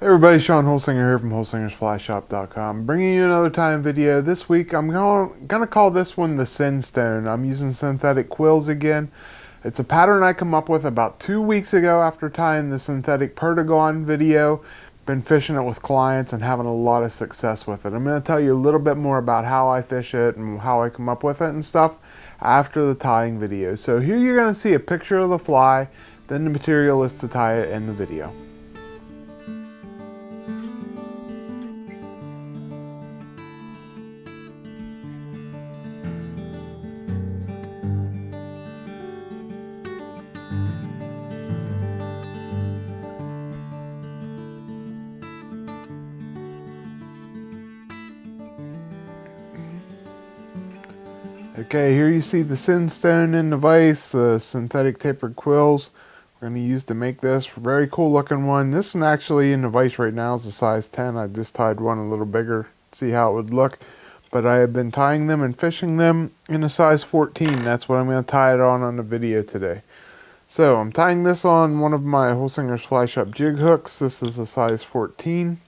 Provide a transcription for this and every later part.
Hey everybody, Shawn Holsinger here from HolsingersFlyShop.com, bringing you another time video. This week I'm gonna call this one the Sin Stone. I'm using synthetic quills again. It's a pattern I come up with about 2 weeks ago after tying the synthetic Perdigon video. Been fishing it with clients and having a lot of success with it. I'm going to tell you a little bit more about how I fish it and how I come up with it and stuff after the tying video. So here you're going to see a picture of the fly, then the material is to tie it in the video. Okay, here you see the Sin Stone in the vise, the synthetic tapered quills we're going to use to make this. Very cool looking one. This one actually in the vise right now is a size 10. I just tied one a little bigger, see how it would look. But I have been tying them and fishing them in a size 14. That's what I'm going to tie it on the video today. So I'm tying this on one of my Holsinger's Fly Shop jig hooks. This is a size 14.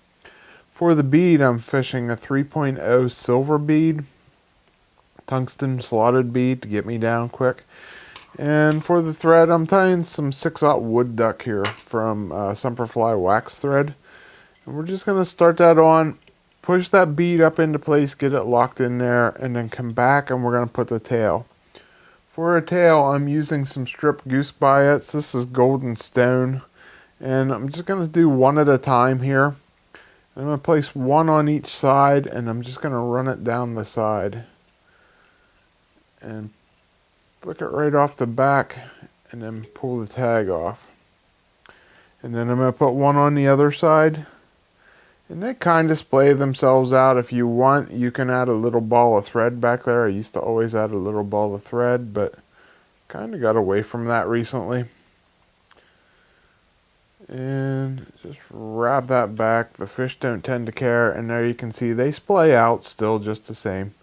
For the bead, I'm fishing a 3.0 silver bead. Tungsten slotted bead to get me down quick. And for the thread, I'm tying some 6/0 wood duck here from Semperfli wax thread. And we're just going to start that on, push that bead up into place, get it locked in there, and then come back and we're going to put the tail. For a tail, I'm using some stripped Goose Biots. This is golden stone. And I'm just going to do one at a time here. I'm going to place one on each side and I'm just going to run it down the side. And flick it right off the back and then pull the tag off. And then I'm going to put one on the other side. And they kind of splay themselves out. If you want, you can add a little ball of thread back there. I used to always add a little ball of thread, but kind of got away from that recently. And just wrap that back. The fish don't tend to care. And there you can see they splay out still just the same.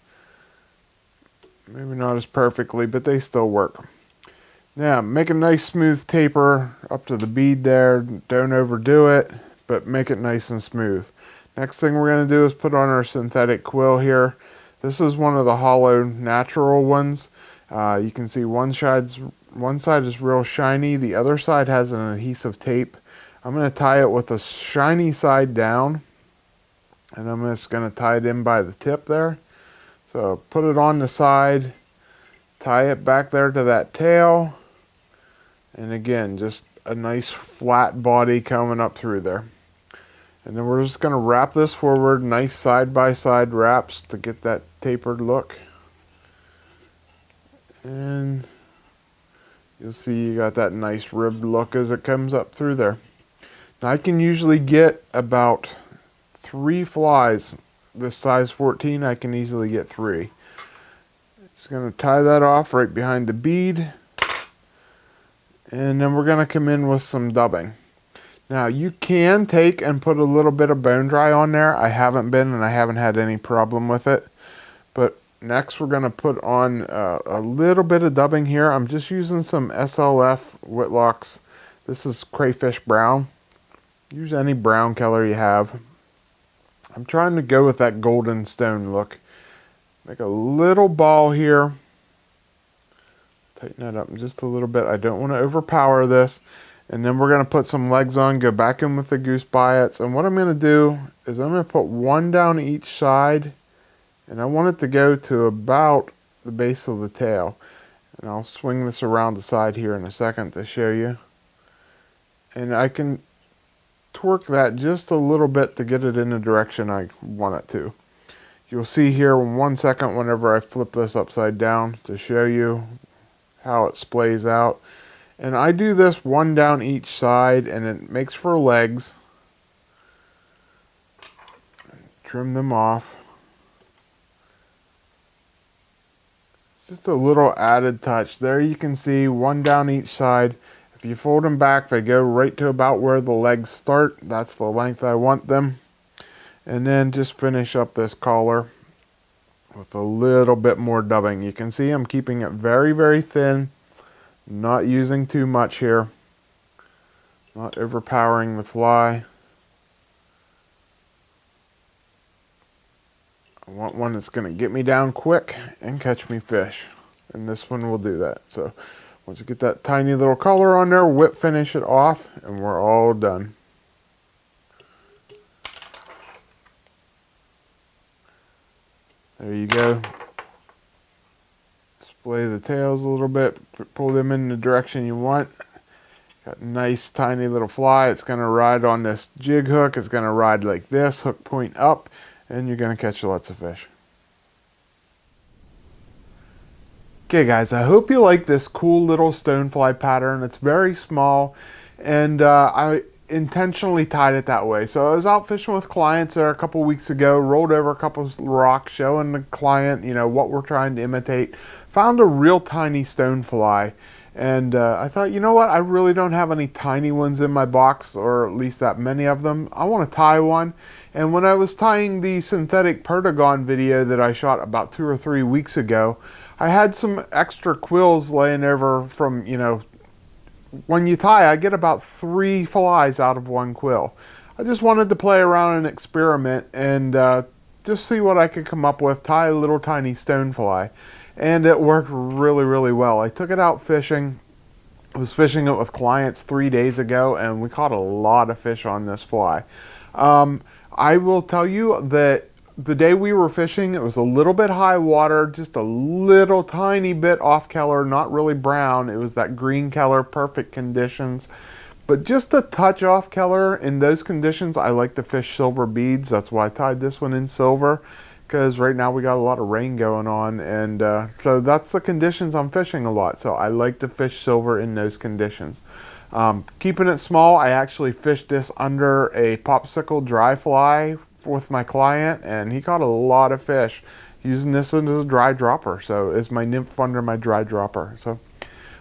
Maybe not as perfectly, but they still work. Now, make a nice smooth taper up to the bead there. Don't overdo it, but make it nice and smooth. Next thing we're going to do is put on our synthetic quill here. This is one of the Holo natural ones. You can see one side is real shiny. The other side has an adhesive tape. I'm going to tie it with the shiny side down. And I'm just going to tie it in by the tip there. So put it on the side, tie it back there to that tail, and again, just a nice flat body coming up through there. And then we're just going to wrap this forward, nice side-by-side wraps to get that tapered look. And you'll see you got that nice ribbed look as it comes up through there. Now I can usually get about 3 flies. This size 14, I can easily get 3. Just going to tie that off right behind the bead. And then we're going to come in with some dubbing. Now you can take and put a little bit of bone dry on there. I haven't been and I haven't had any problem with it. But next we're going to put on a little bit of dubbing here. I'm just using some SLF Whitlocks. This is Crayfish brown. Use any brown color you have. I'm trying to go with that golden stone look. Make a little ball here. Tighten that up just a little bit. I don't want to overpower this. And then we're going to put some legs on, go back in with the Goose Biots. And what I'm going to do is I'm going to put one down each side. And I want it to go to about the base of the tail. And I'll swing this around the side here in a second to show you. And I can torque that just a little bit to get it in the direction I want it to. You'll see here in 1 second whenever I flip this upside down to show you how it splays out. And I do this one down each side and it makes for legs. Trim them off. Just a little added touch. There you can see one down each side. If you fold them back, they go right to about where the legs start. That's the length I want them. And then just finish up this collar with a little bit more dubbing. You can see I'm keeping it very, very thin. Not using too much here. Not overpowering the fly. want one that's going to get me down quick and catch me fish. And this one will do that. So once you get that tiny little color on there, whip finish it off, and we're all done. There you go. Display the tails a little bit, pull them in the direction you want. Got a nice tiny little fly. It's going to ride on this jig hook. It's going to ride like this, hook point up, and you're going to catch lots of fish. Okay guys, I hope you like this cool little stonefly pattern. It's very small, and I intentionally tied it that way. So I was out fishing with clients there a couple weeks ago, rolled over a couple of rocks, showing the client, you know, what we're trying to imitate. Found a real tiny stonefly, and I thought, you know what, I really don't have any tiny ones in my box, or at least that many of them. I want to tie one. And when I was tying the synthetic Perdigon video that I shot about 2 or 3 weeks ago, I had some extra quills laying over from, you know, when you tie, I get about 3 flies out of 1 quill. I just wanted to play around and experiment and just see what I could come up with, tie a little tiny stonefly. And it worked really, really well. I took it out fishing. I was fishing it with clients 3 days ago, and we caught a lot of fish on this fly. I will tell you that the day we were fishing, it was a little bit high water, just a little tiny bit off color, not really brown. It was that green color, perfect conditions. But just a touch off color in those conditions, I like to fish silver beads. That's why I tied this one in silver, because right now we got a lot of rain going on, and so that's the conditions I'm fishing a lot. So I like to fish silver in those conditions. Keeping it small, I actually fished this under a popsicle dry fly with my client, and he caught a lot of fish using this as a dry dropper. So it's my nymph under my dry dropper. So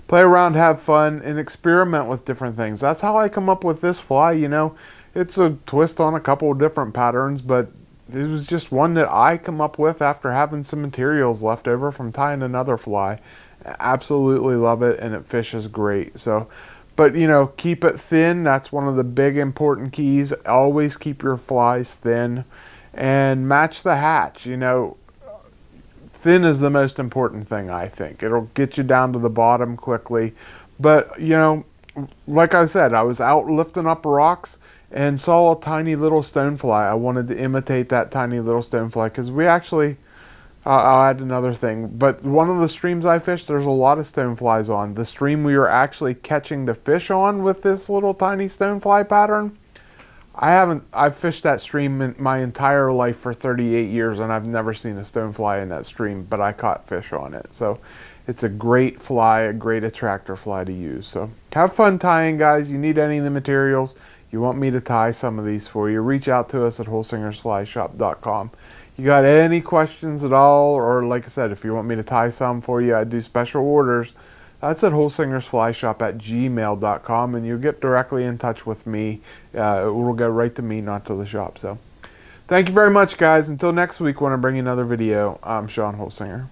play around, have fun, and experiment with different things. That's how I come up with this fly. You know, it's a twist on a couple of different patterns, but it was just one that I come up with after having some materials left over from tying another fly. Absolutely love it, and it fishes great. So, but you know, keep it thin. That's one of the big important keys. Always keep your flies thin, and match the hatch. You know, thin is the most important thing, I think. It'll get you down to the bottom quickly. But you know, like I said, I was out lifting up rocks and saw a tiny little stonefly. I wanted to imitate that tiny little stonefly, because we actually, I'll add another thing, but one of the streams I fished, there's a lot of stoneflies on. The stream we were actually catching the fish on with this little tiny stonefly pattern, I've fished that stream in my entire life for 38 years, and I've never seen a stonefly in that stream, but I caught fish on it. So it's a great fly, a great attractor fly to use. So have fun tying, guys. You need any of the materials, you want me to tie some of these for you, reach out to us at holsingersflyshop.com. You got any questions at all, or like I said, if you want me to tie some for you, I do special orders. That's at holsingersflyshop@gmail.com, and you'll get directly in touch with me. It will go right to me, not to the shop. So thank you very much, guys. Until next week when I bring you another video, I'm Shawn Holsinger.